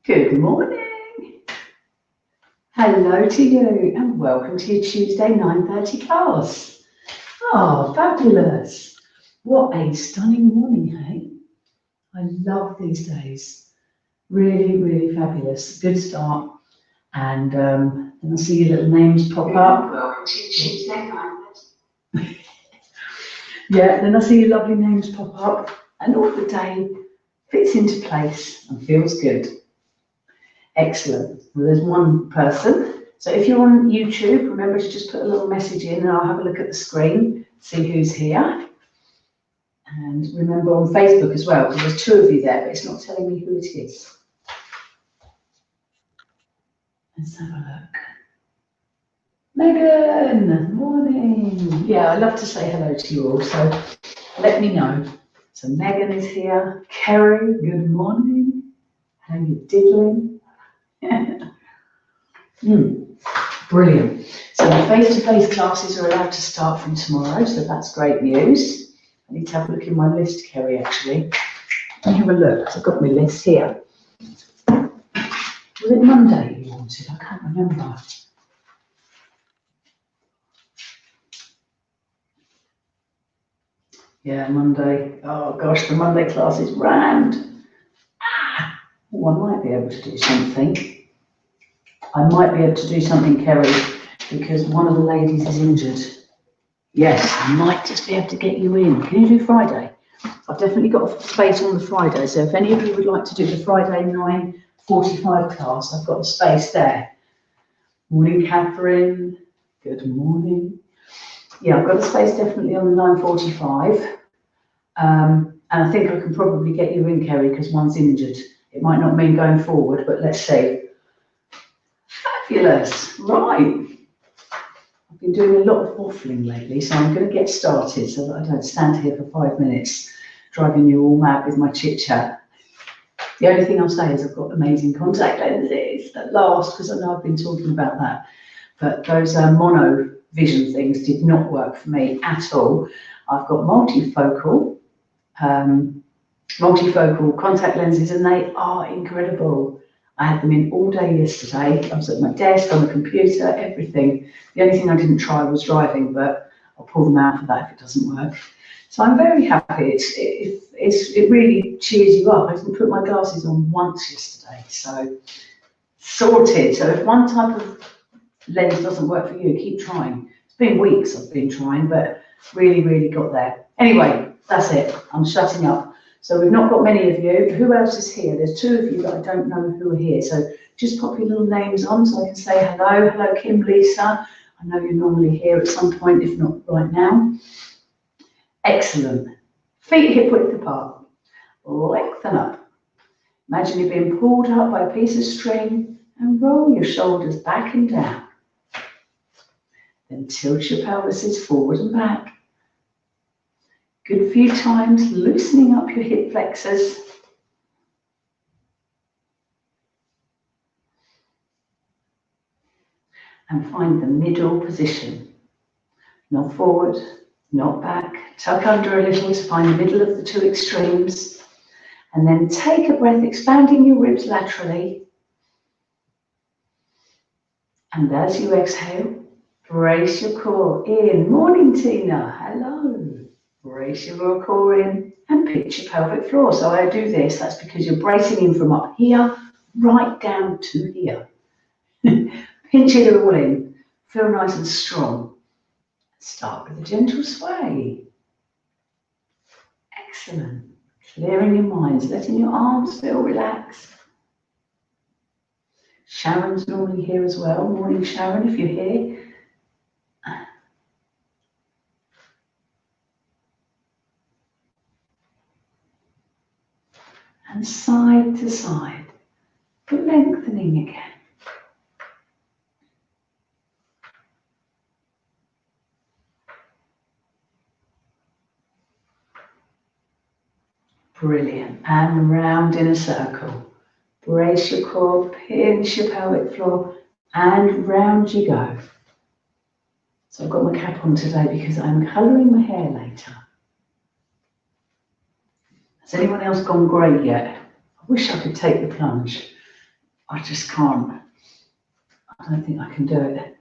Good morning. Hello to you and welcome to your Tuesday 9:30 class. Oh, fabulous. What a stunning morning, hey? I love these days. Really, really fabulous. Good start. And then I see your little names pop up. Welcome to your Tuesday 9:30. Yeah, then I see your lovely names pop up and all the day fits into place and feels good. Excellent. Well, there's one person. So if you're on YouTube, remember to just put a little message in and I'll have a look at the screen, see who's here. And remember on Facebook as well, because there's two of you there, but it's not telling me who it is. Let's have a look. Megan, morning. Yeah, I love to say hello to you all, so let me know. So Megan is here. Kerry, good morning. How are you diddling? Brilliant. So the face-to-face classes are allowed to start from tomorrow, so that's great news. I need to have a look in my list, Kerry, actually. Let me have a look, I've got my list here. Was it Monday you wanted? I can't remember. Yeah, Monday. Oh gosh, the Monday class is rammed. Oh, I might be able to do something. I might be able to do something, Kerry, because one of the ladies is injured. Yes, I might just be able to get you in. Can you do Friday? I've definitely got a space on the Friday, so if any of you would like to do the Friday 9:45 class, I've got a space there. Morning, Catherine. Good morning. Yeah, I've got a space definitely on the 9:45. And I think I can probably get you in, Kerry, because one's injured. It might not mean going forward, but let's see. Fabulous. Right. I've been doing a lot of waffling lately, so I'm going to get started so that I don't stand here for 5 minutes driving you all mad with my chit chat. The only thing I'll say is I've got amazing contact lenses at last, because I know I've been talking about that, but those mono vision things did not work for me at all. I've got multifocal contact lenses and they are incredible. I had them in all day yesterday. I was at my desk, on the computer, everything. The only thing I didn't try was driving, but I'll pull them out for that if it doesn't work. So I'm very happy. It really cheers you up. I didn't put my glasses on once yesterday, so sorted. So if one type of lens doesn't work for you, keep trying. It's been weeks I've been trying, but really, really got there. Anyway, that's it. I'm shutting up. So we've not got many of you. Who else is here? There's two of you that I don't know who are here. So just pop your little names on so I can say hello. Hello, Kim, Lisa. I know you're normally here at some point, if not right now. Excellent. Feet hip width apart. Lengthen up. Imagine you're being pulled up by a piece of string and roll your shoulders back and down. Then tilt your pelvises forward and back. Good few times, loosening up your hip flexors. And find the middle position. Not forward, not back. Tuck under a little to find the middle of the two extremes. And then take a breath, expanding your ribs laterally. And as you exhale, brace your core in. Morning, Tina. Hello. Brace your core in and pitch your pelvic floor. So I do this, that's because you're bracing in from up here, right down to here. Pinch it all in. Feel nice and strong. Start with a gentle sway. Excellent. Clearing your minds, letting your arms feel relaxed. Sharon's normally here as well. Morning, Sharon, if you're here. And side to side, lengthening again. Brilliant. And round in a circle. Brace your core, pinch your pelvic floor, and round you go. So I've got my cap on today because I'm colouring my hair later. Has anyone else gone grey yet? I wish I could take the plunge. I just can't. I don't think I can do it.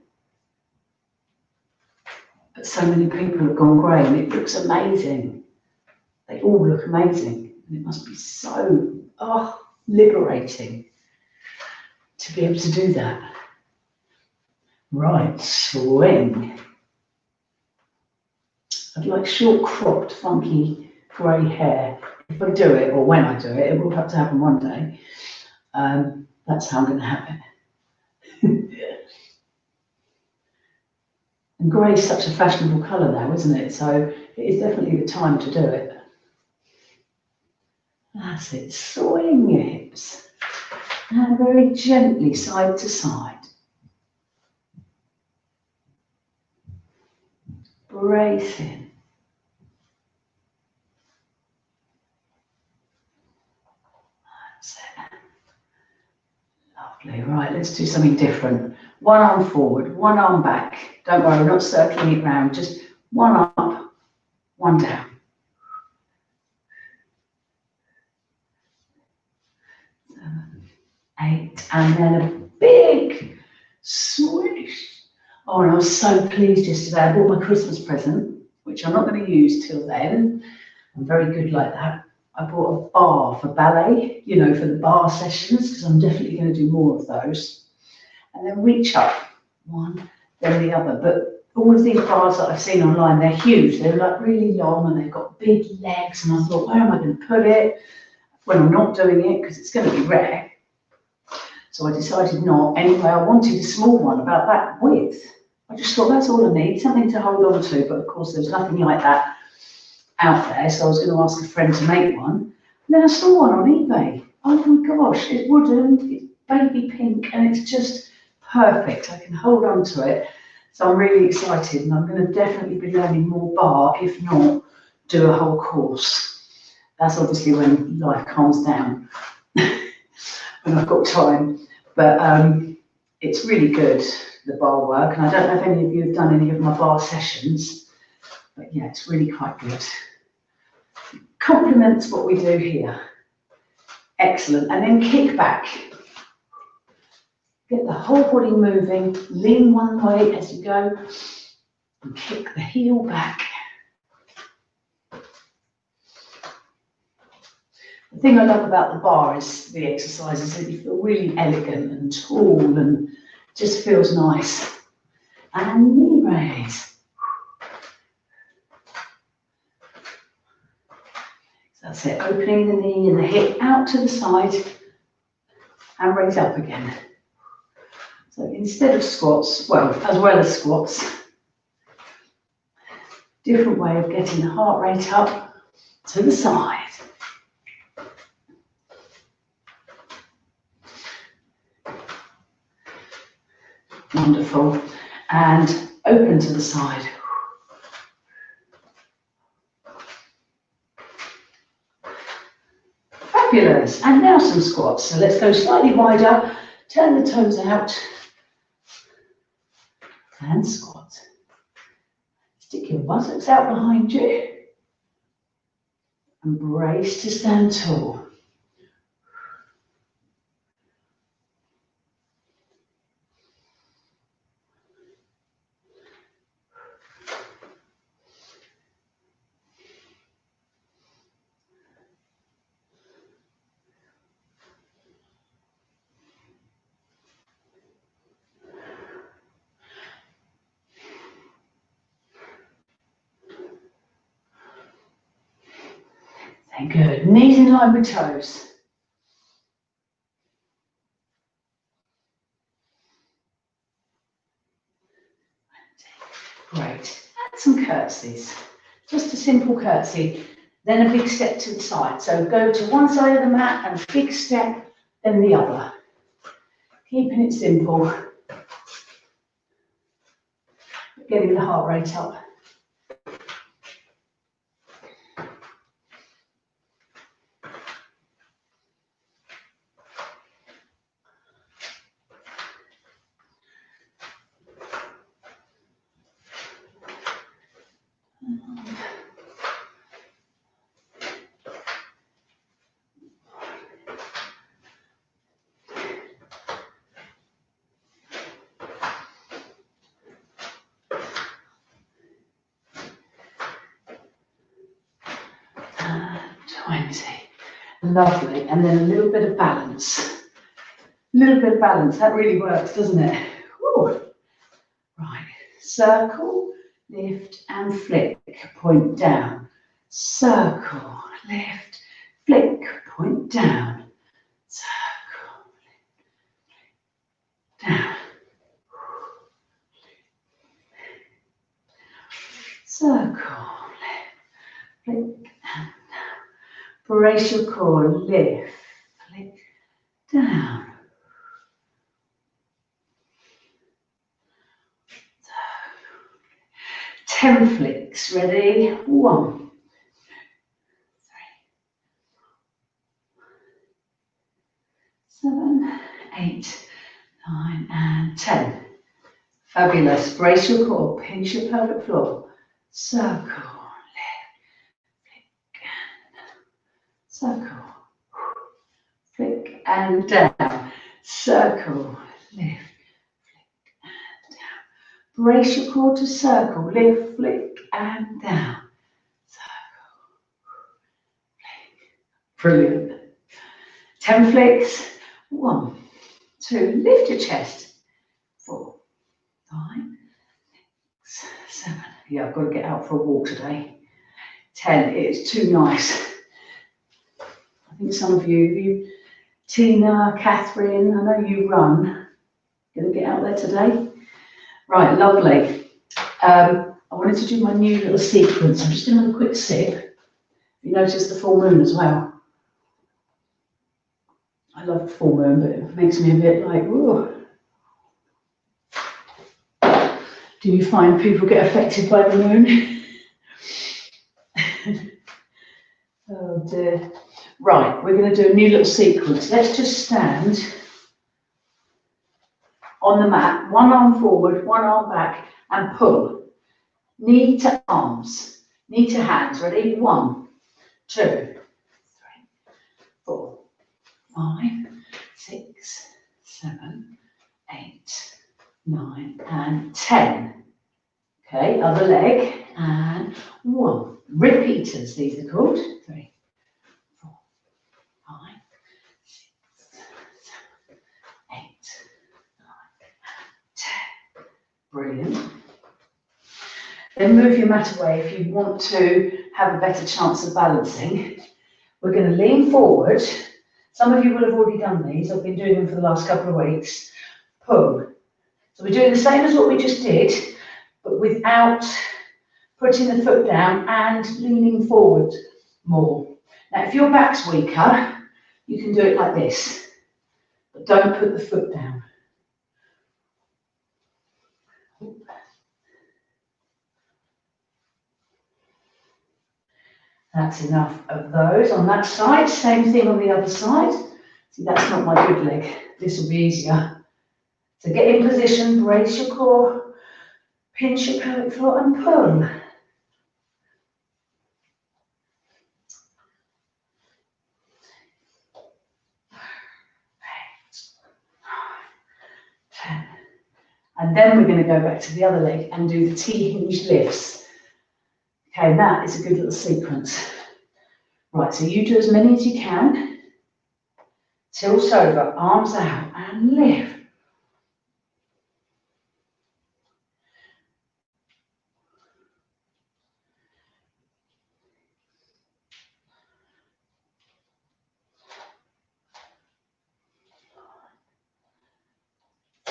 But so many people have gone grey and it looks amazing. They all look amazing. And it must be so, liberating to be able to do that. Right, swing. I'd like short cropped, funky grey hair. If I do it, or when I do it, it will have to happen one day. That's how I'm going to have it. And grey is such a fashionable colour now, isn't it? So it is definitely the time to do it. That's it, swing your hips. And very gently side to side. Brace in. That's it. Lovely. Right, let's do something different. One arm forward, one arm back. Don't worry, we're not circling it round. Just one up, one down. 7, 8, and then a big swish. Oh, and I was so pleased yesterday. I bought my Christmas present, which I'm not going to use till then. I'm very good like that. I bought a bar for ballet, you know, for the bar sessions, because I'm definitely going to do more of those. And then reach up, one, then the other. But all of these bars that I've seen online, they're huge. They're like really long and they've got big legs. And I thought, where am I going to put it when I'm not doing it? Because it's going to be rare. So I decided not. Anyway, I wanted a small one about that width. I just thought that's all I need, something to hold on to. But of course, there's nothing like that out there. So I was going to ask a friend to make one. And then I saw one on eBay. Oh my gosh, it's wooden, it's baby pink, and it's just perfect. I can hold on to it. So I'm really excited, and I'm going to definitely be learning more bar, if not do a whole course. That's obviously when life calms down, when I've got time. But it's really good, the bar work. And I don't know if any of you have done any of my bar sessions, but yeah, it's really quite good. Complements what we do here. Excellent. And then kick back. Get the whole body moving. Lean one way as you go. And kick the heel back. The thing I love about the bar is the exercise is that you feel really elegant and tall and just feels nice. And knee raise. That's it, opening the knee and the hip out to the side and raise up again. So instead of squats, as well as squats, different way of getting the heart rate up to the side. Wonderful. And open to the side. Fabulous. And now some squats. So let's go slightly wider, turn the toes out, and squat. Stick your buttocks out behind you, and brace to stand tall. Good. Knees in line with toes. Great. Add some curtsies. Just a simple curtsy, then a big step to the side. So go to one side of the mat and a big step, then the other. Keeping it simple. Getting the heart rate up. easy. Lovely. And then a little bit of balance. A little bit of balance. That really works, doesn't it? Woo. Right. Circle, lift and flick. Point down. Circle, lift, flick. Point down. Circle, down. Circle, lift, flick and down. Brace your core, lift, flick, down. 10 flicks, ready? 1, 3, 7, 8, 9, and 10. Fabulous. Brace your core, pinch your pelvic floor. Circle, lift, flick, and circle, flick, and down. Circle, lift, flick, and down. Brace your core to circle, lift, flick, and down. Circle, flick. Brilliant. 10 flicks. 1, 2, lift your chest. 4, 5, 6, 7. Yeah, I've got to get out for a walk today. 10, it's too nice. I think some of you, Tina, Catherine, I know you run. Going to get out there today? Right, lovely. I wanted to do my new little sequence. I'm just going to have a quick sip. You notice the full moon as well. I love the full moon, but it makes me a bit like, ooh. Do you find people get affected by the moon? Oh dear. Right, we're going to do a new little sequence. Let's just stand on the mat, one arm forward, one arm back, and pull. Knee to arms, knee to hands. Ready? 1, 2, 3, 4, 5, 6, 7, 8, 9, and 10. Okay, other leg, and 1. Repeaters, these are called. 3, 4, 5, 6, 7, 8, 9, 10. Brilliant. Then move your mat away if you want to have a better chance of balancing. We're going to lean forward. Some of you will have already done these. I've been doing them for the last couple of weeks. Pull. So we're doing the same as what we just did, but without putting the foot down and leaning forward more. Now, if your back's weaker, you can do it like this, but don't put the foot down. That's enough of those on that side. Same thing on the other side. See, that's not my good leg. This will be easier. So get in position, brace your core, pinch your pelvic floor and pull. 10. And then we're going to go back to the other leg and do the T-hinge lifts. Okay, that is a good little sequence. Right, so you do as many as you can. Tilt over, arms out, and lift.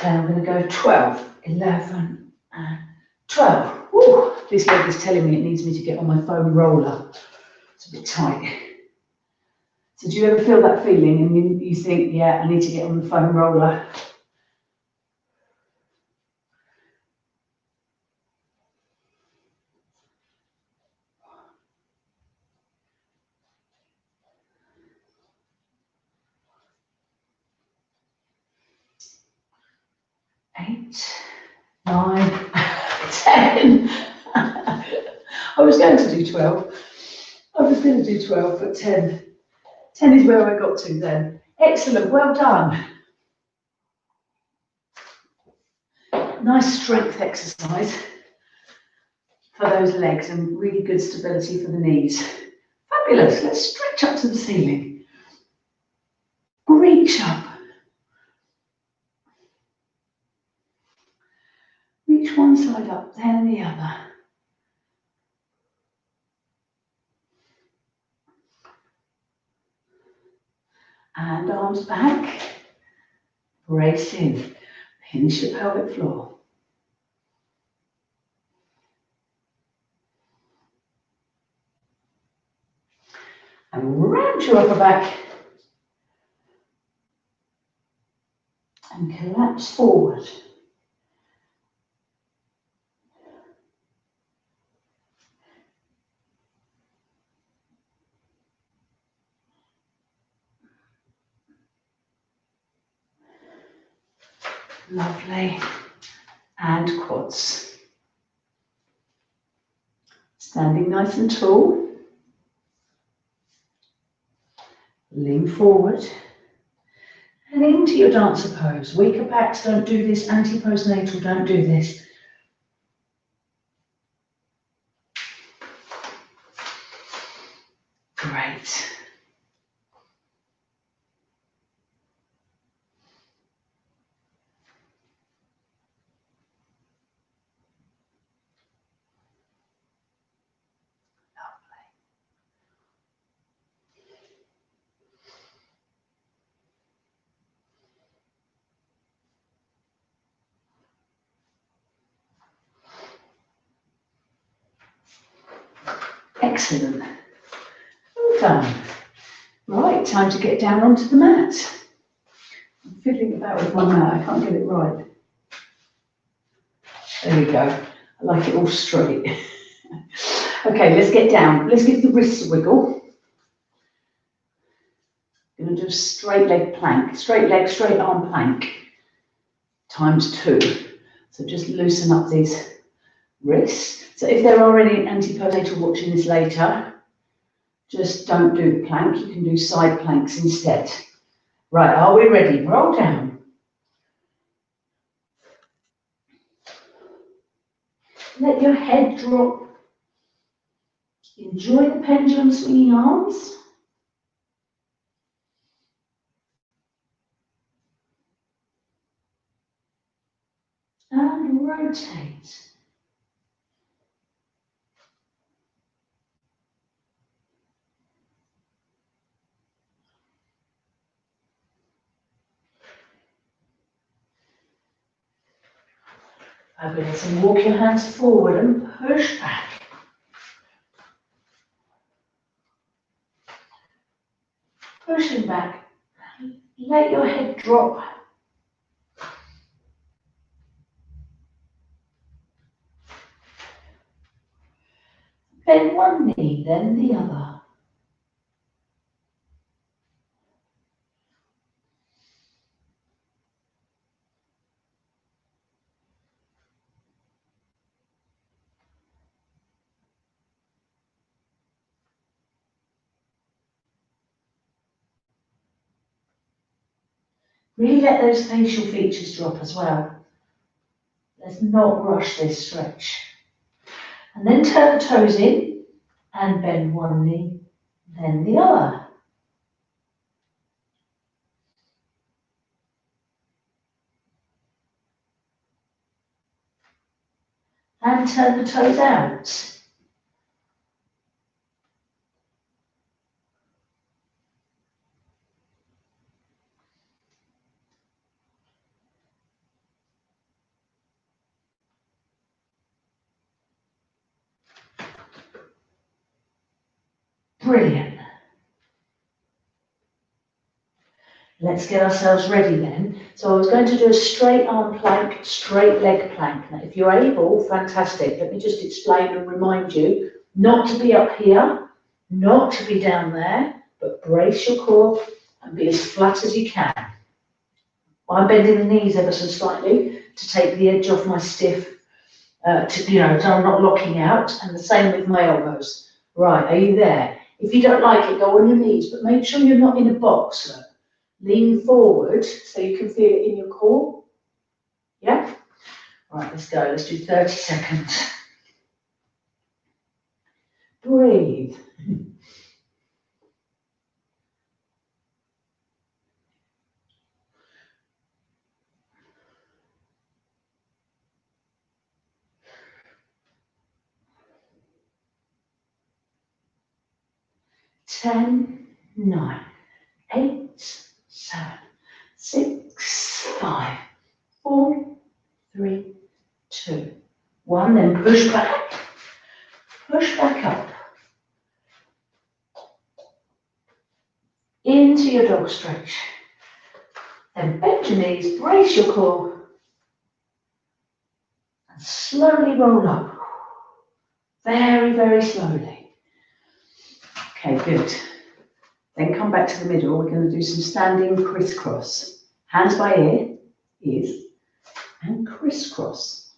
And I'm going to go 12, 11, and 12. Woo, this leg is telling me it needs me to get on my foam roller. It's a bit tight. So do you ever feel that feeling and you think, yeah, I need to get on the foam roller? Eight, 9, 10. I was going to do 12. I was going to do 12, but 10. 10 is where I got to then. Excellent, well done. Nice strength exercise for those legs and really good stability for the knees. Fabulous. Let's stretch up to the ceiling. Reach up. Reach one side up, then the other. And arms back. Brace in. Pinch your pelvic floor. And round your upper back. And collapse forward. Lovely. And quads. Standing nice and tall. Lean forward. And into your dancer pose. Weaker backs don't do this. Anti-postnatal don't do this. Great. Excellent. Well done. Right, time to get down onto the mat. I'm fiddling about with my mat, I can't get it right. There we go. I like it all straight. Okay, let's get down. Let's give the wrists a wiggle. I'm going to do a straight leg plank. Straight leg, straight arm plank. ×2. So just loosen up these wrists. So if there are any anti-postnatal watching this later, just don't do the plank. You can do side planks instead. Right, are we ready? Roll down. Let your head drop. Enjoy the pendulum swinging arms. And rotate. Fabulous. And walk your hands forward and push back. Pushing back. Let your head drop. Bend one knee, then the other. Really let those facial features drop as well. Let's not rush this stretch. And then turn the toes in and bend one knee, then the other. And turn the toes out. Brilliant. Let's get ourselves ready then. So I was going to do a straight arm plank, straight leg plank. Now, if you're able, fantastic. Let me just explain and remind you not to be up here, not to be down there, but brace your core and be as flat as you can. I'm bending the knees ever so slightly to take the edge off my stiff, so I'm not locking out, and the same with my elbows. Right, are you there? If you don't like it, go on your knees, but make sure you're not in a box. Look. Lean forward so you can feel it in your core. Yeah? Right, let's go. Let's do 30 seconds. Breathe. 10, 9, 8, 7, 6, 5, 4, 3, 2, 1. Then push back up into your dog stretch. Then bend your knees, brace your core, and slowly roll up. Very, very slowly. Okay, good. Then come back to the middle. We're going to do some standing crisscross. Hands by ears, and crisscross.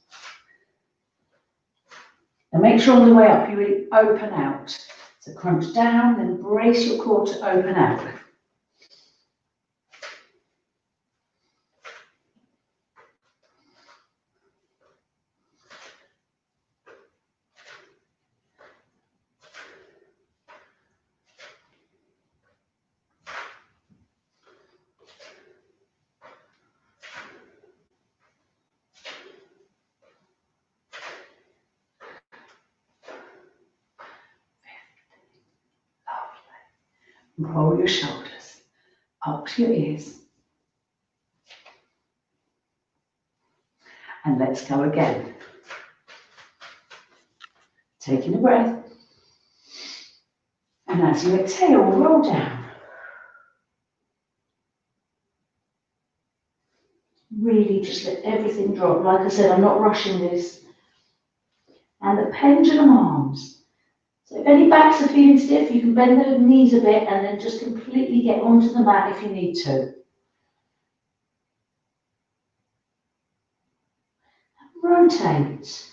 And make sure on the way up you really open out. So crunch down, then brace your core to open out. Roll your shoulders up to your ears. And let's go again. Taking a breath. And as you exhale, roll down. Really just let everything drop. Like I said, I'm not rushing this. And the pendulum arms. So if any backs are feeling stiff, you can bend the knees a bit and then just completely get onto the mat if you need to. Rotate.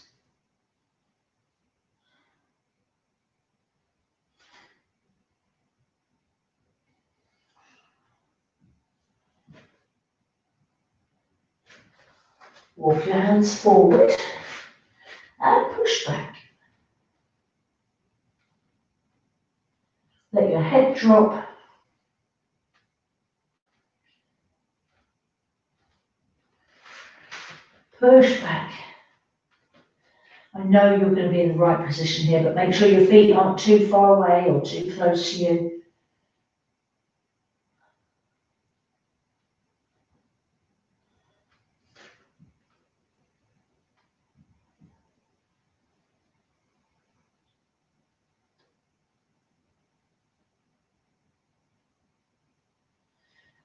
Walk your hands forward and push back. Let your head drop. Push back. I know you're going to be in the right position here, but make sure your feet aren't too far away or too close to you.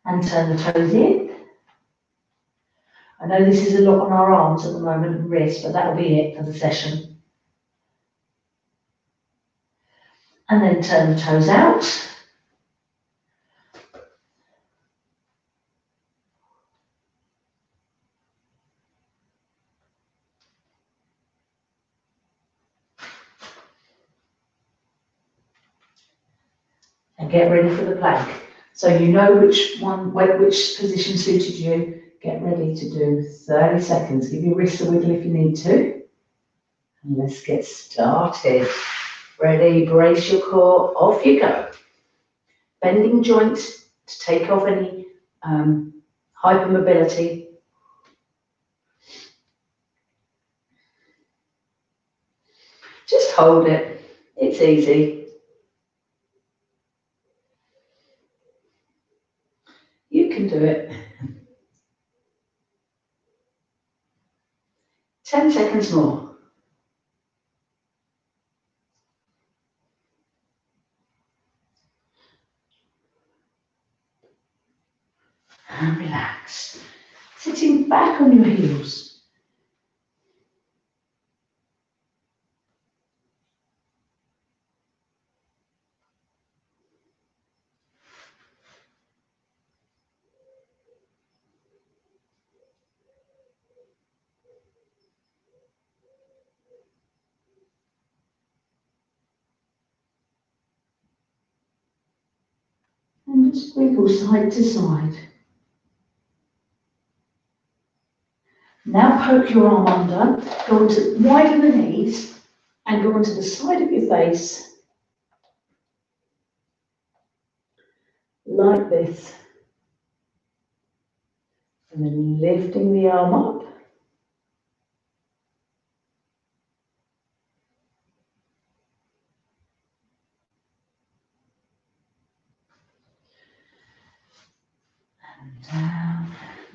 And turn the toes in. I know this is a lot on our arms at the moment and wrists, but that'll be it for the session. And then turn the toes out. And get ready for the plank. So you know which position suited you. Get ready to do 30 seconds. Give your wrists a wiggle if you need to. And let's get started. Ready, brace your core, off you go. Bending joints to take off any hypermobility. Just hold it, it's easy. You can do it. 10 seconds more. And relax. Sitting back on your heels. And just wiggle side to side. Now poke your arm under, widen the knees and go onto the side of your face like this. And then lifting the arm up.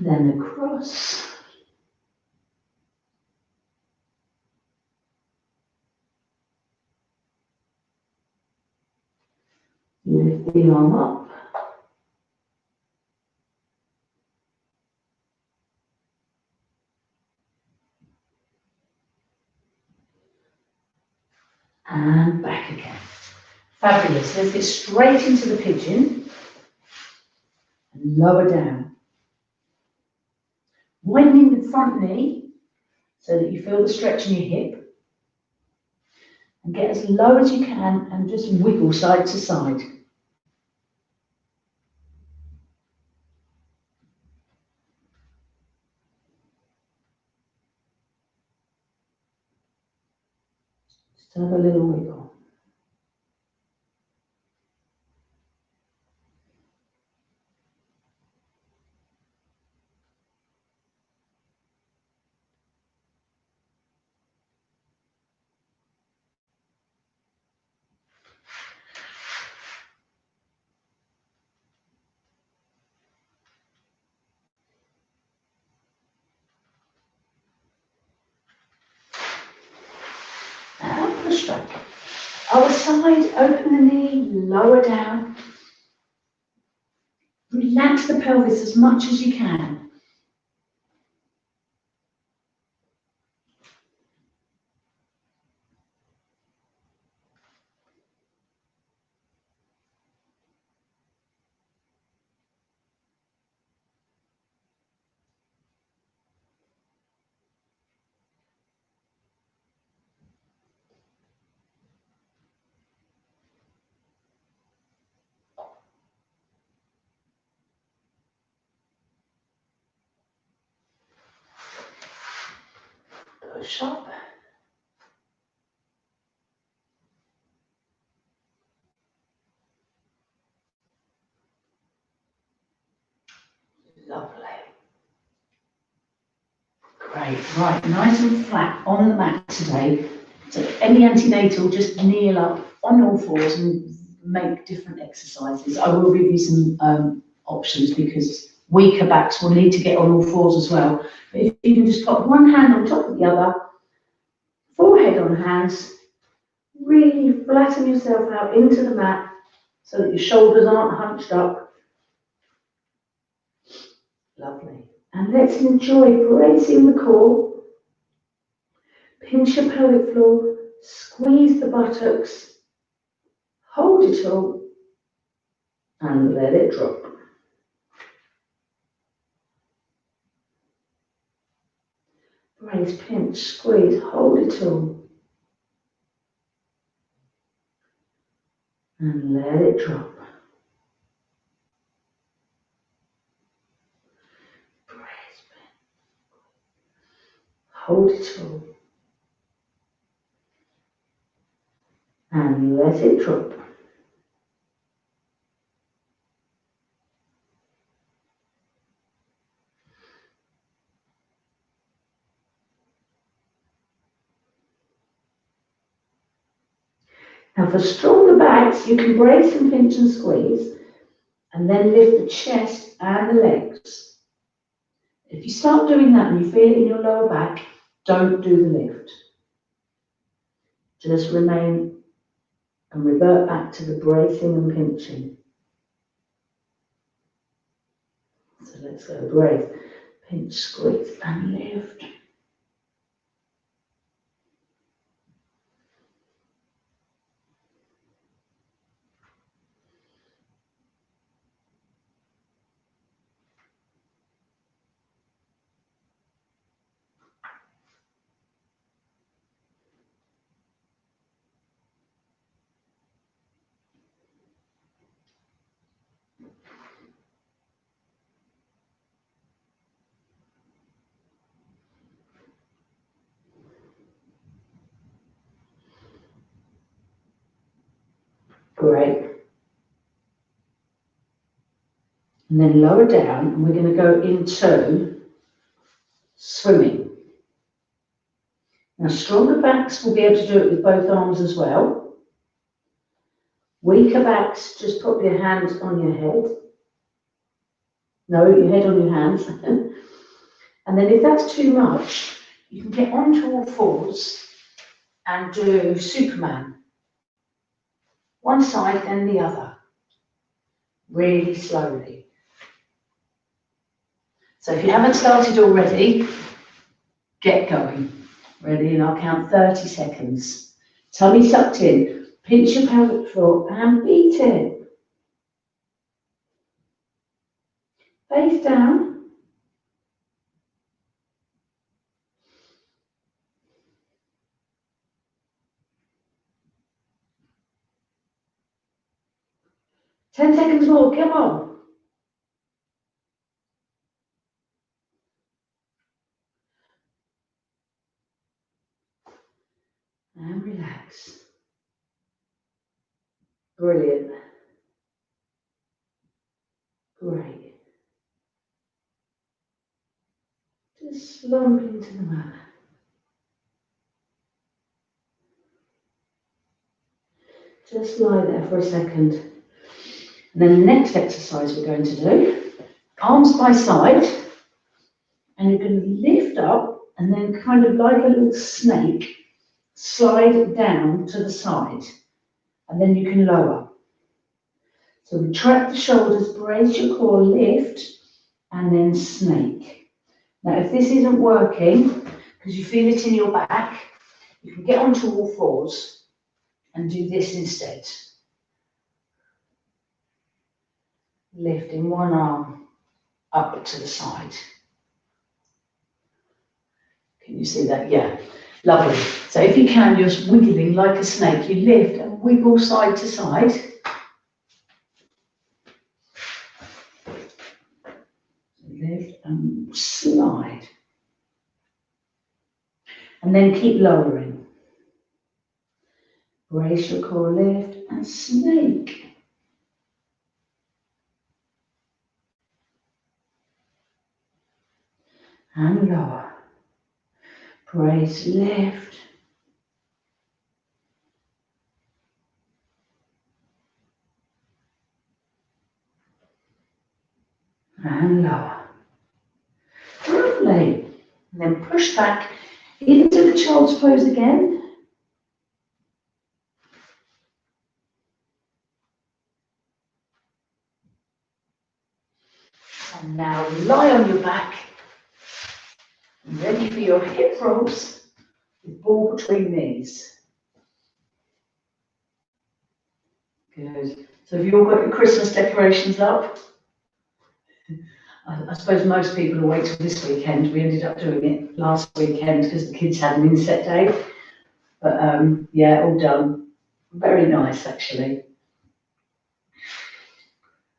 Then across. Lift the arm up. And back again. Fabulous. Let's get straight into the pigeon and lower down. Widening the front knee so that you feel the stretch in your hip. And get as low as you can and just wiggle side to side. Just have a little wiggle. Now push back. Other side, open the knee, lower down. Relax the pelvis as much as you can. Push up. Lovely. Great. Right, nice and flat on the mat today. So any antenatal, just kneel up on all fours and make different exercises. I will give you some options because weaker backs will need to get on all fours as well. But if you can just put one hand on top of the other, forehead on hands, really flatten yourself out into the mat so that your shoulders aren't hunched up. Lovely. And let's enjoy bracing the core. Pinch your pelvic floor, squeeze the buttocks, hold it all, and let it drop. Brace, pinch, squeeze, hold it all, and let it drop. Brace, pinch, hold it all, and let it drop. Now for stronger backs, you can brace and pinch and squeeze, and then lift the chest and the legs. If you start doing that and you feel it in your lower back, don't do the lift. Just remain and revert back to the bracing and pinching. So let's go, brace, pinch, squeeze, and lift. Great. And then lower down, and we're going to go into swimming. Now, stronger backs will be able to do it with both arms as well. Weaker backs, just put your hands on your head. No, your head on your hands. And then if that's too much, you can get onto all fours and do Superman. One side, then the other. Really slowly. So if you haven't started already, get going. Ready? And I'll count 30 seconds. Tummy tucked in. Pinch your pelvic floor and beat it. Face down. Ten seconds more. Come on. And relax. Brilliant. Great. Just slump into the mat. Just lie there for a second. And then the next exercise we're going to do, arms by side, and you're going to lift up and then kind of like a little snake, slide down to the side, and then you can lower. So retract the shoulders, brace your core, lift, and then snake. Now, if this isn't working, because you feel it in your back, you can get onto all fours and do this instead. Lifting one arm up to the side. Can you see that? Yeah, lovely. So if you can, you're wiggling like a snake. You lift and wiggle side to side. Lift and slide. And then keep lowering. Brace your core, lift and snake. And lower. Brace, lift. And lower. Lovely. And then push back into the child's pose again. And now lie on your back. Ready for your hip rolls with ball between knees. Good. So have you all got your Christmas decorations up? I suppose most people will wait till this weekend. We ended up doing it last weekend because the kids had an inset day. But yeah, all done. Very nice, actually.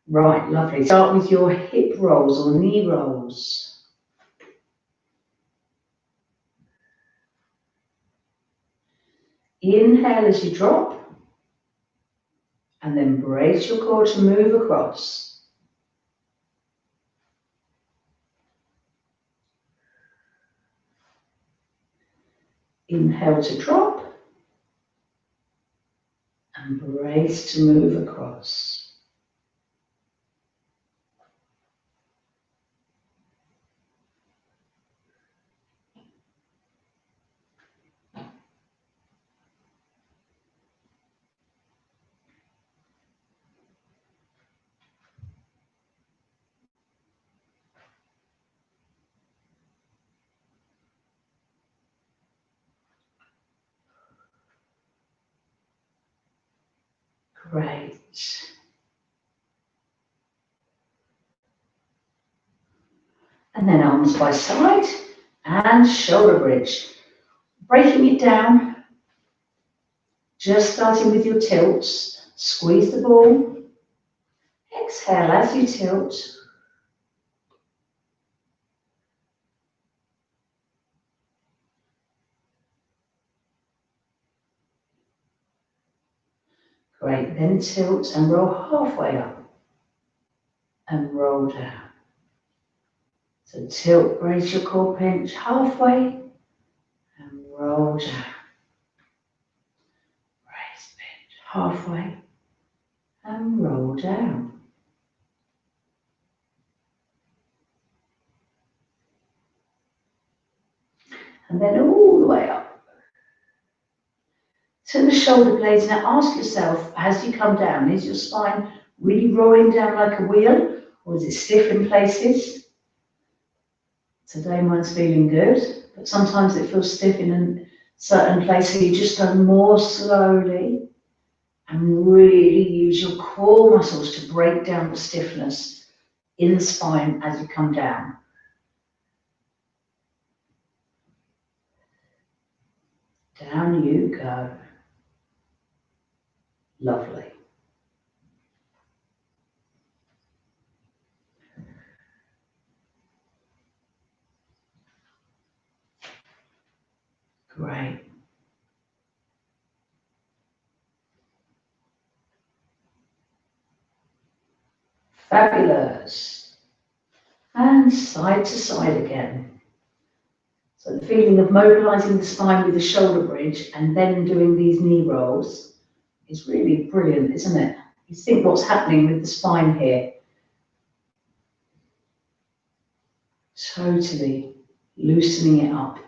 Right, lovely. Start with your hip rolls or knee rolls. Inhale as you drop, and then brace your core to move across. Inhale to drop, and brace to move across. Great. And then arms by side and shoulder bridge. Breaking it down, just starting with your tilts. Squeeze the ball. Exhale as you tilt. Great, then tilt and roll halfway up and roll down. So tilt, brace your core, pinch halfway and roll down. Brace, pinch halfway and roll down. and then all the way up to the shoulder blades. Now ask yourself, as you come down, is your spine really rolling down like a wheel, or is it stiff in places? Today mine's feeling good, but sometimes it feels stiff in a certain place, so you just go more slowly and really use your core muscles to break down the stiffness in the spine as you come down. Down you go. Lovely. Great. Fabulous. And side to side again. So the feeling of mobilizing the spine with the shoulder bridge and then doing these knee rolls is really brilliant, isn't it? You think what's happening with the spine here. Totally loosening it up.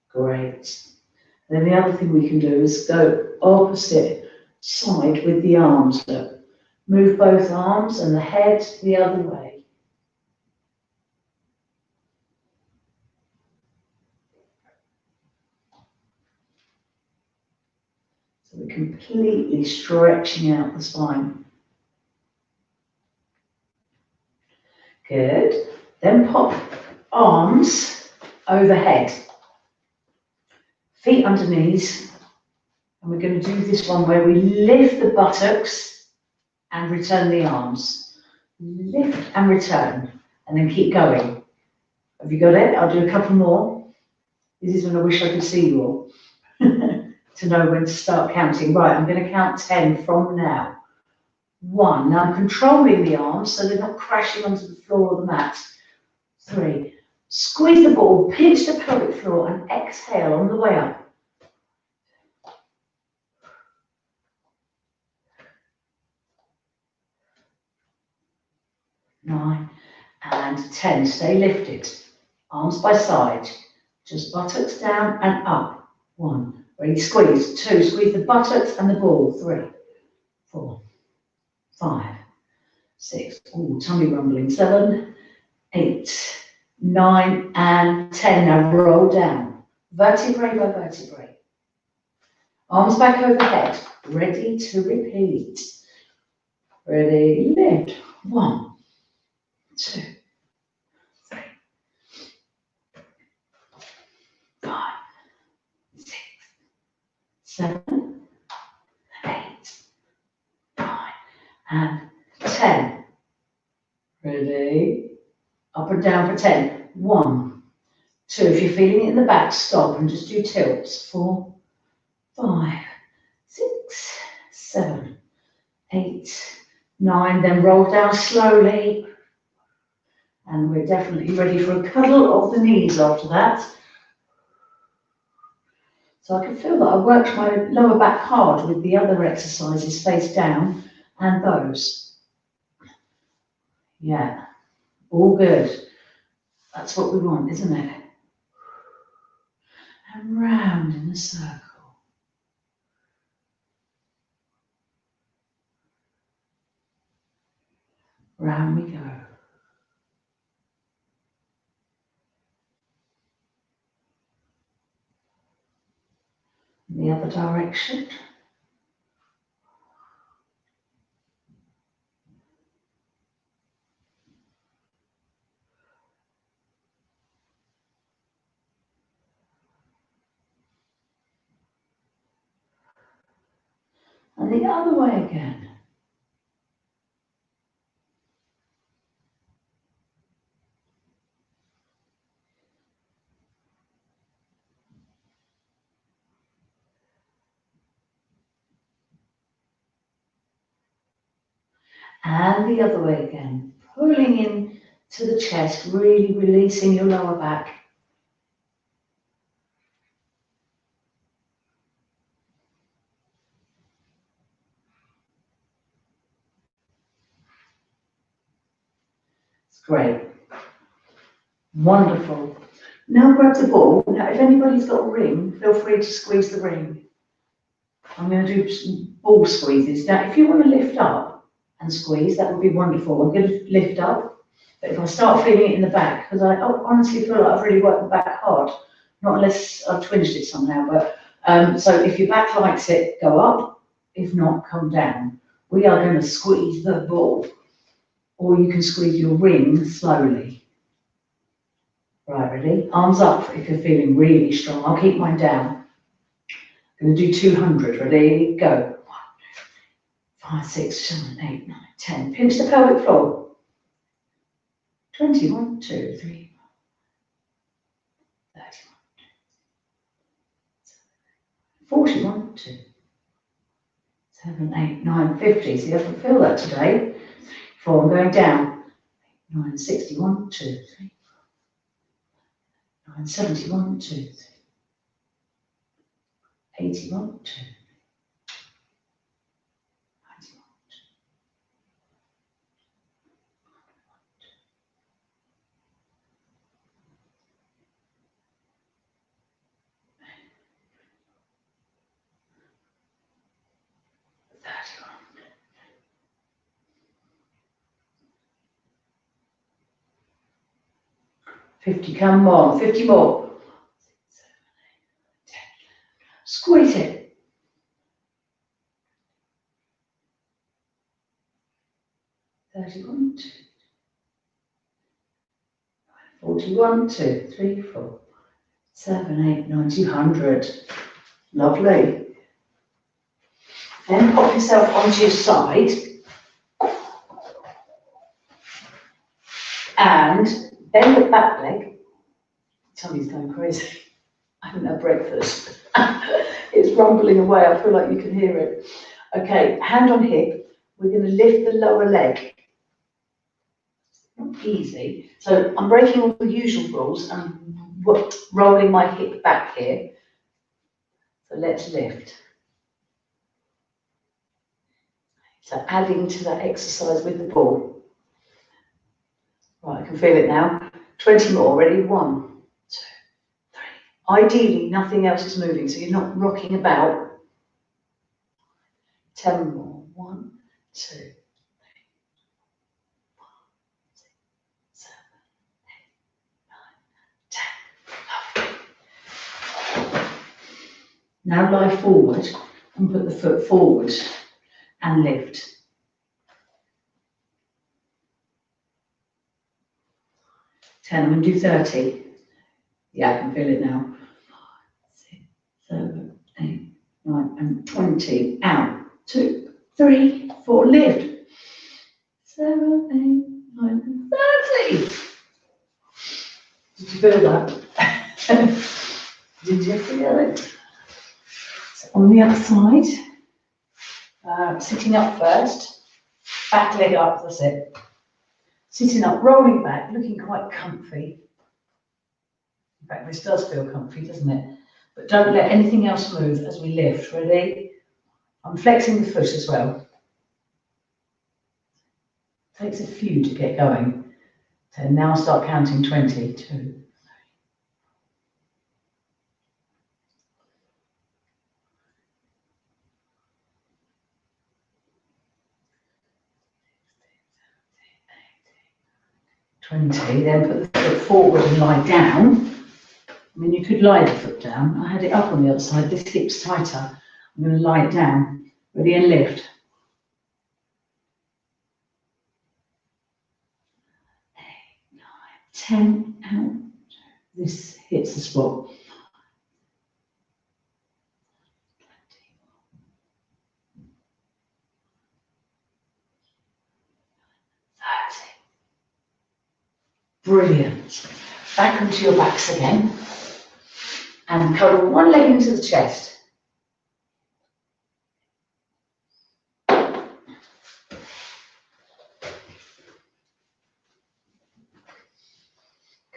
Great. Then the other thing we can do is go opposite side with the arms. Look. Move both arms and the head the other way. So we're completely stretching out the spine. Good. Then pop arms overhead. Feet under knees. And we're going to do this one where we lift the buttocks and return the arms. Lift and return. And then keep going. Have you got it? I'll do a couple more. This is when I wish I could see you all. To know when to start counting. Right, I'm going to count 10 from now. 1. Now I'm controlling the arms so they're not crashing onto the floor or the mat. 3. Squeeze the ball, pinch the pelvic floor and exhale on the way up. 9 and 10. Stay lifted. Arms by side. Just buttocks down and up. 1. Ready, squeeze. 2. Squeeze the buttocks and the ball. 3, 4, 5, 6. Oh, tummy rumbling. 7, 8, 9 and 10. Now roll down. Vertebrae by vertebrae. Arms back overhead. Ready to repeat. Ready, lift. 1, 2, 3, 5, 6, 7, 8, 9 and 10. Ready? Up and down for 10. 1, 2. If you're feeling it in the back, stop and just do tilts. 4, 5, 6, 7, 8, 9. Then roll down slowly. And we're definitely ready for a cuddle of the knees after that. So I can feel that I worked my lower back hard with the other exercises face down and those. Yeah, all good. That's what we want, isn't it? And round in a circle. Round we go. In the other direction. And the other way again. And the other way again. Pulling in to the chest, really releasing your lower back. It's great. Wonderful. Now grab the ball. Now, if anybody's got a ring, feel free to squeeze the ring. I'm going to do some ball squeezes. Now, if you want to lift up and squeeze, that would be wonderful. I'm going to lift up, but if I start feeling it in the back, because I honestly feel like I've really worked the back hard, not unless I've twinged it somehow, but so if your back likes it, go up. If not, come down. We are going to squeeze the ball, or you can squeeze your ring slowly. Right, ready? Arms up if you're feeling really strong. I'll keep mine down. I'm going to do 200. Ready? Go. 1, 2, 3, 4, 5, 6, 7, 8, 9, 10. Pinch the pelvic floor. 20. 1, 2, 3, 4, 30. 40. 1, 2, 7, 8, 9, 50. See, I can feel that today. 4. I'm going down. 9, 60. 1, 2, 3. 9, 70. 1, 2, 3. 80. 1, 2. 50, come on, 50 more. 10. Squeeze it. 31, 2. 41, 2, 3, 4, 7, 8, 9, 200. Lovely. Then pop yourself onto your side and bend the back leg. Tummy's going crazy. I haven't had breakfast. It's rumbling away. I feel like you can hear it. Okay, hand on hip. We're going to lift the lower leg. Not easy. So I'm breaking all the usual rules. I'm rolling my hip back here. So let's lift. So adding to that exercise with the ball. Right, I can feel it now. 20 more. Ready? 1, 2, 3. Ideally, nothing else is moving, so you're not rocking about. 10 more. 1, 2, 3, 4, 6, 7, 8, 9, 10. Lovely. Now lie forward and put the foot forward and lift. 10, I'm going to do 30. Yeah, I can feel it now. 5, 6, 7, 8, 9, and 20. Out. 2, 3, 4, lift. 7, 8, 9, and 30. Did you feel that? Did you feel it? So on the other side, sitting up first, back leg up, that's it. Sitting up, rolling back, looking quite comfy. In fact, this does feel comfy, doesn't it? But don't let anything else move as we lift. Ready? I'm flexing the foot as well. Takes a few to get going. So now start counting 20, 2, 20, then put the foot forward and lie down. I mean, you could lie the foot down. I had it up on the other side. This hip's tighter. I'm going to lie it down. Ready and lift. 8, 9, 10, out. This hits the spot. 20, 30. Brilliant. Back onto your backs again. And cuddle one leg into the chest.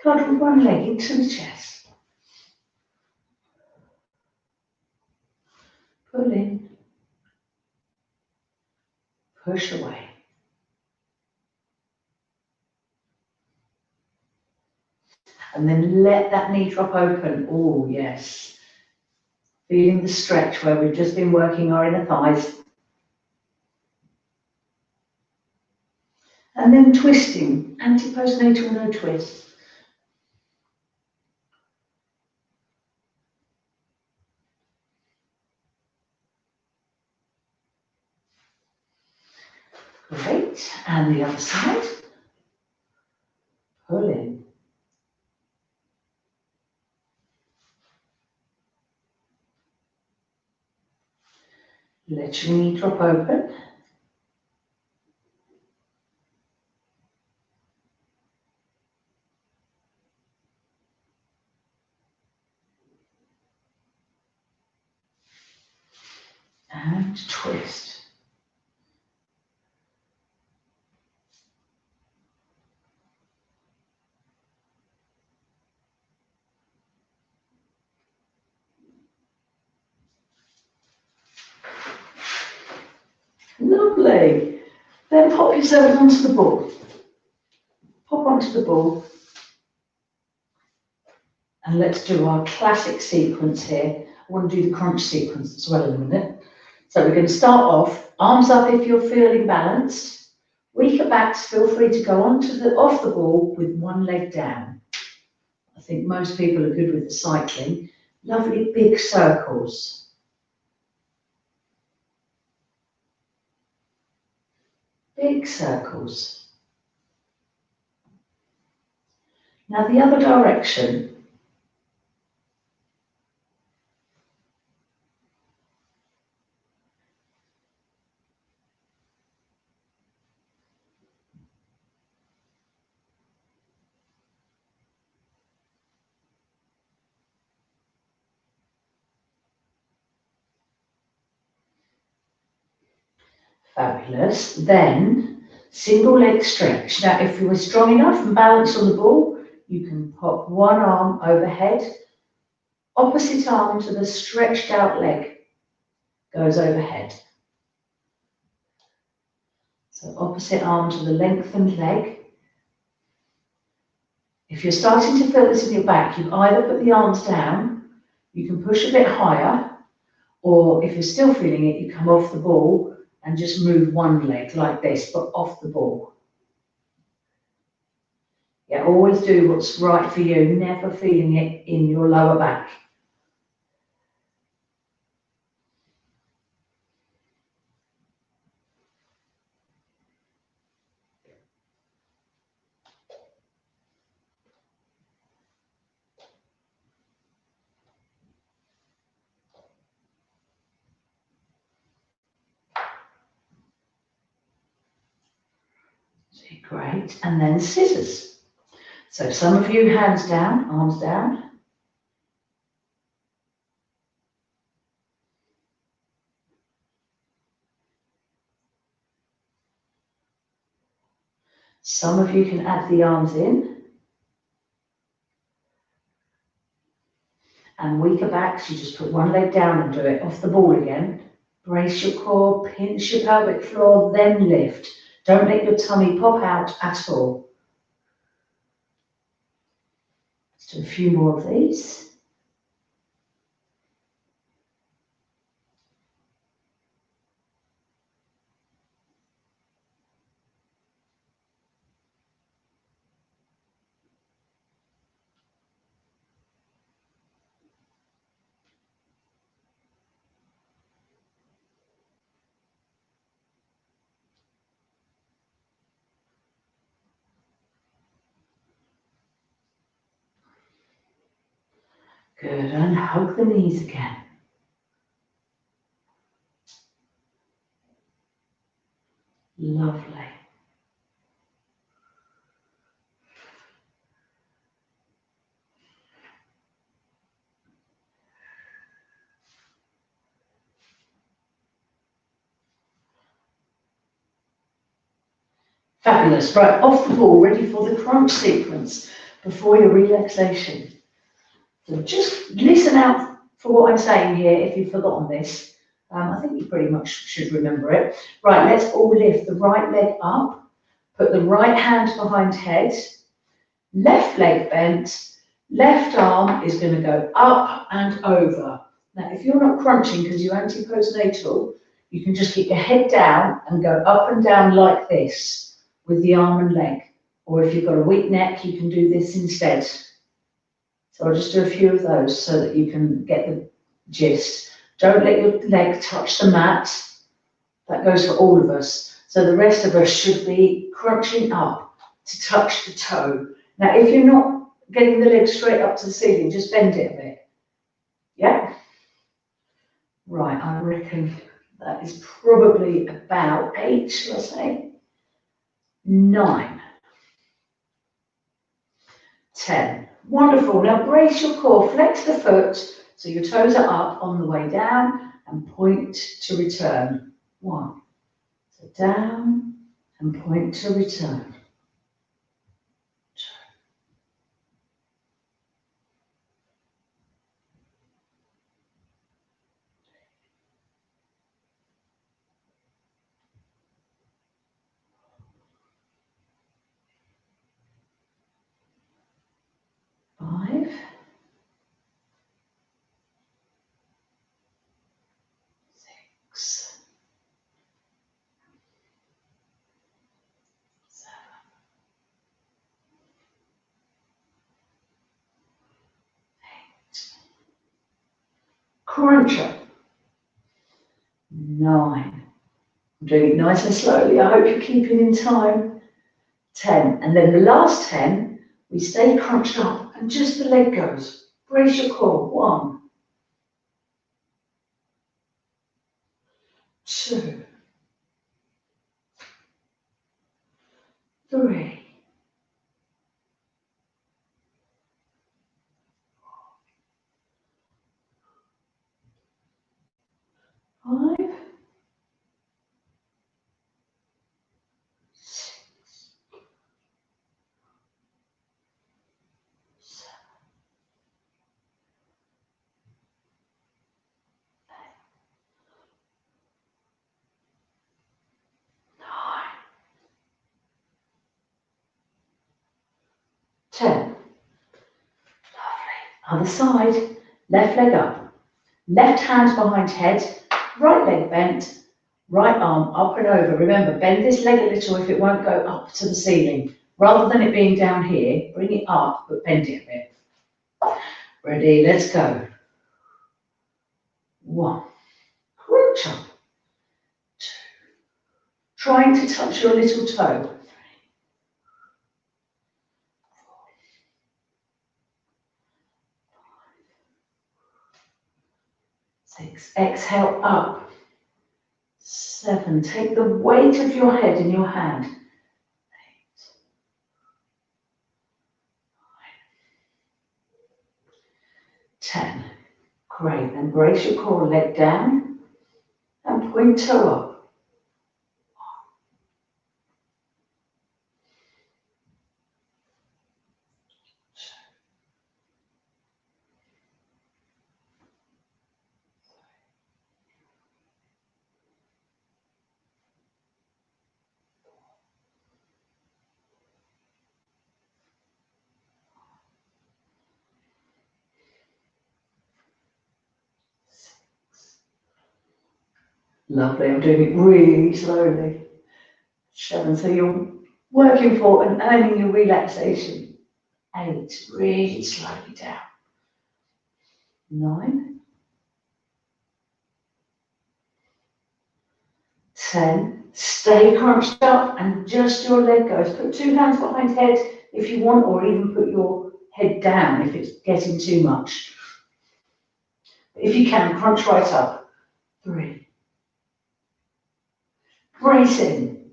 Cuddle one leg into the chest. Pull in. Push away. And then let that knee drop open. Oh, yes. Feeling the stretch where we've just been working our inner thighs. And then twisting, anti-postnatal no twist. Great, and the other side. Pull in. Let your knee drop open. And twist. Lovely. Then pop yourself onto the ball. Pop onto the ball. And let's do our classic sequence here. I want to do the crunch sequence as well in a minute. So we're going to start off, arms up if you're feeling balanced. Weaker backs, feel free to go off the ball with one leg down. I think most people are good with the cycling. Lovely big circles. Big circles. Now the other direction. Fabulous. Then single leg stretch. Now if you were strong enough and balanced on the ball, you can pop one arm overhead, opposite arm to the stretched out leg goes overhead. So opposite arm to the lengthened leg. If you're starting to feel this in your back, you either put the arms down, you can push a bit higher, or if you're still feeling it, you come off the ball and just move one leg like this, but off the ball. Yeah, always do what's right for you, never feeling it in your lower back. Great, and then scissors. So some of you hands down, arms down. Some of you can add the arms in. And weaker backs, you just put one leg down and do it off the ball again. Brace your core, pinch your pelvic floor, then lift. Don't let your tummy pop out at all. Let's do a few more of these. Good, and hug the knees again. Lovely. Fabulous. Right, off the ball, ready for the crunch sequence before your relaxation. So just listen out for what I'm saying here if you've forgotten this. I think you pretty much should remember it. Right, let's all lift the right leg up, put the right hand behind head, left leg bent, Left arm is going to go up and over. Now, if you're not crunching because you're anti-postnatal, you can just keep your head down and go up and down like this with the arm and leg. Or if you've got a weak neck, you can do this instead. So I'll just do a few of those so that you can get the gist. Don't let your leg touch the mat. That goes for all of us. So the rest of us should be crunching up to touch the toe. Now, if you're not getting the leg straight up to the ceiling, just bend it a bit. Yeah? Right, I reckon that is probably about 8, shall I say? 9. 10. Wonderful. Now brace your core, flex the foot so your toes are up on the way down and point to return. 1. So down and point to return. 2. 5. 6. 7. Crunch up. 9. I'm doing it nice and slowly. I hope you're keeping in time. 10. And then the last 10, we stay crunched up and just the leg goes. Brace your core. 1. 2. 3. 5. 6. 7. 9. 10. Lovely. Other side. Left leg up. Left hand behind head. Right leg bent. Right arm up and over. Remember, bend this leg a little if it won't go up to the ceiling. Rather than it being down here, bring it up, but bend it a bit. Ready, let's go. 1. Crunch up. 2. Trying to touch your little toe. 3. 4. 5. 6. Exhale up. 7. Take the weight of your head in your hand. 8. 9. Ten. Great. Then brace your core, leg down and point toe up. 6. Lovely. I'm doing it really slowly. 7. So you're working for and earning your relaxation. 8. Really slowly down. 9. 10. Stay crunched up and just your leg goes. Put 2 hands behind head if you want, or even put your head down if it's getting too much. If you can, crunch right up. 3. Brace in.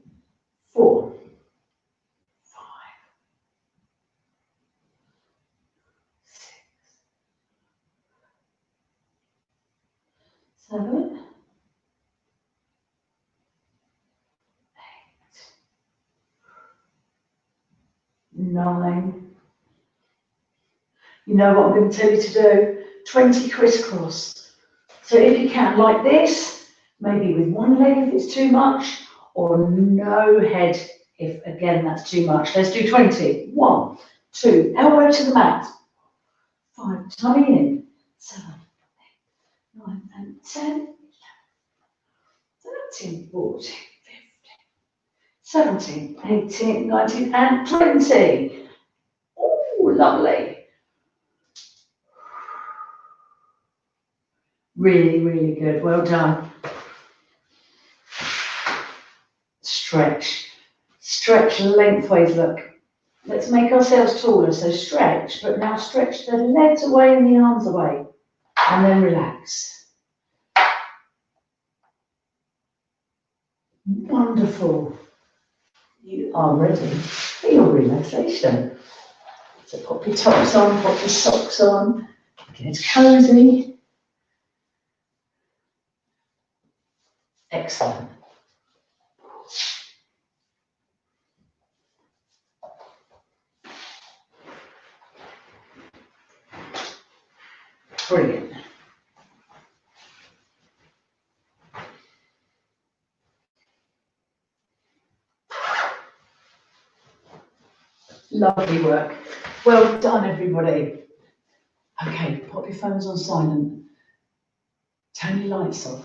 4. 5. 6. 7. 9. You know what I'm going to tell you to do? 20 crisscross. So if you can, like this, maybe with one leg if it's too much, or no head if, again, that's too much. Let's do 20. 1, 2, elbow to the mat. 5, tummy in, 7, 9 and 10, 13, 14, 15, 17, 18, 19 and 20. Oh, lovely. Really, really good. Well done. Stretch. Stretch lengthways, look. Let's make ourselves taller. So stretch, but now stretch the legs away and the arms away. And then relax. Wonderful. You are ready for your relaxation. So pop your tops on, pop your socks on, get cozy. Excellent. Brilliant. Lovely work. Well done, everybody. Okay, pop your phones on silent. Turn your lights off.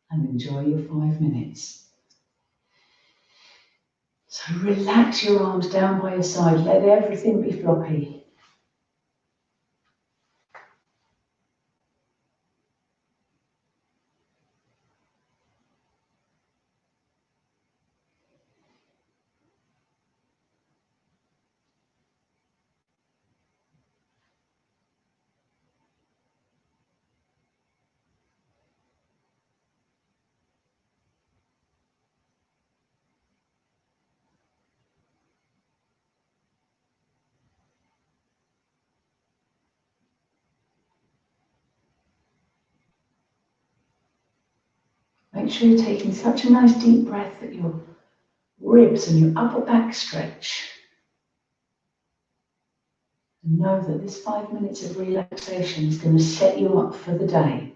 And enjoy your 5 minutes. So relax your arms down by your side. Let everything be floppy. Make sure you're taking such a nice deep breath that your ribs and your upper back stretch. And know that this 5 minutes of relaxation is going to set you up for the day.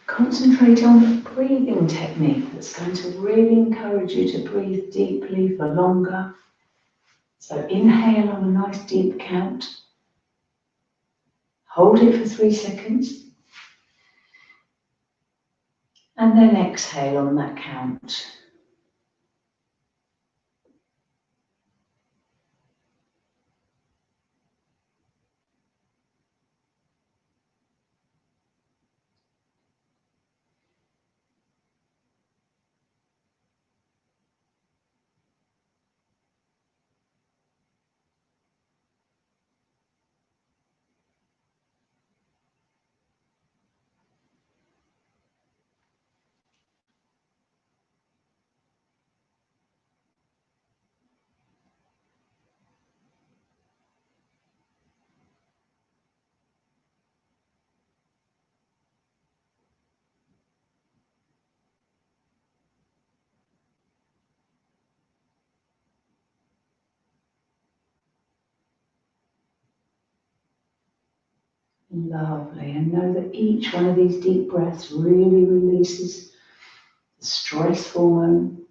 Concentrate on the breathing technique that's going to really encourage you to breathe deeply for longer. So inhale on a nice deep count. Hold it for 3 seconds. And then exhale on that count. Lovely. And know that each one of these deep breaths really releases the stress hormone,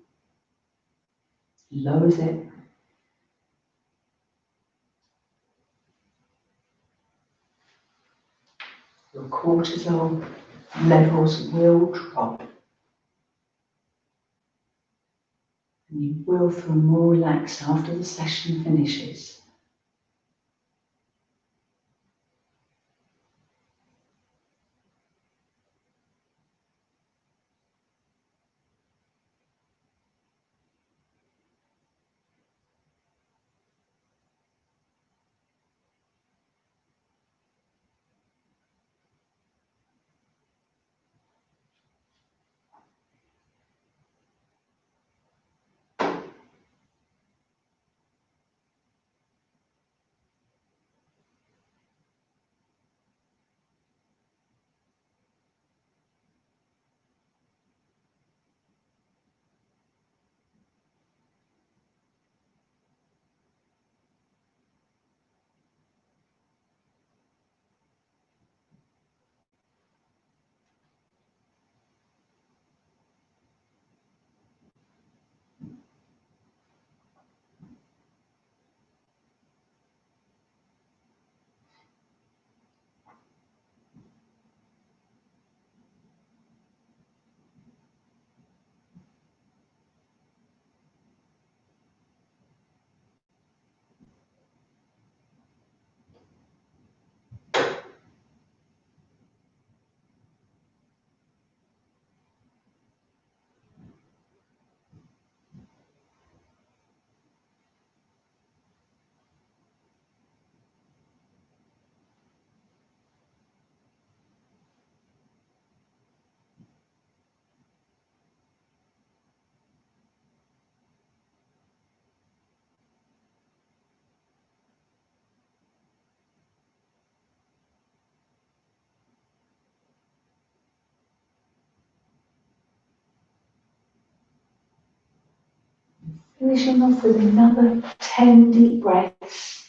lowers it. Your cortisol levels will drop. And you will feel more relaxed after the session finishes. Finishing off with another 10 deep breaths.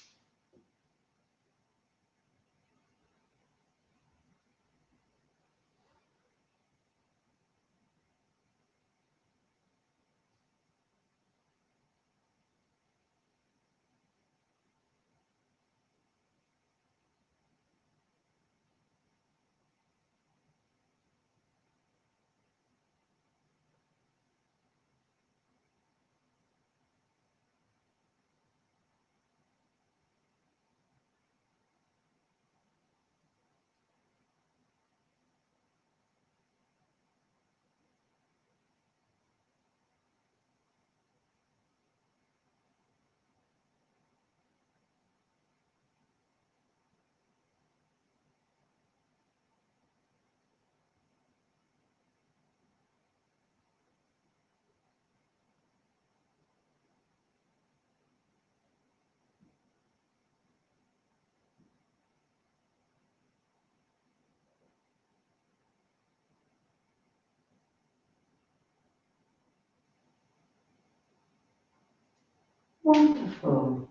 Wonderful.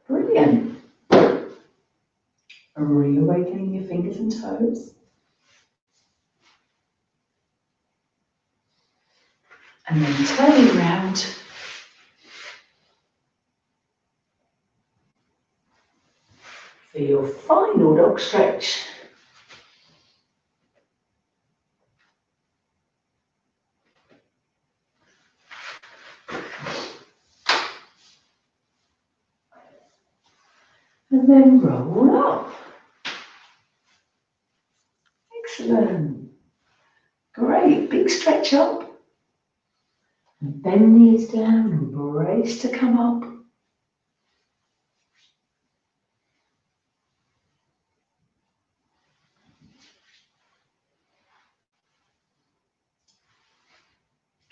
Brilliant. Reawakening your fingers and toes. And then turning around. For your final dog stretch. And then roll up. Excellent. Great. Big stretch up. And bend knees down and brace to come up.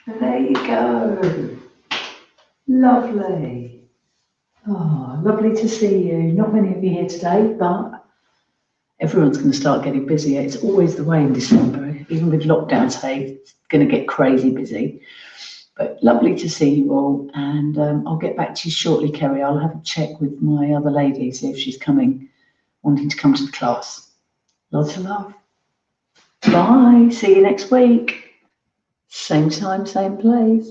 And there you go. Lovely. Oh, lovely to see you. Not many of you here today, but everyone's going to start getting busier. It's always the way in December. Even with lockdowns, hey, it's going to get crazy busy. But lovely to see you all. And I'll get back to you shortly, Kerry. I'll have a check with my other lady, see if she's wanting to come to the class. Lots of love. Bye. See you next week. Same time, same place.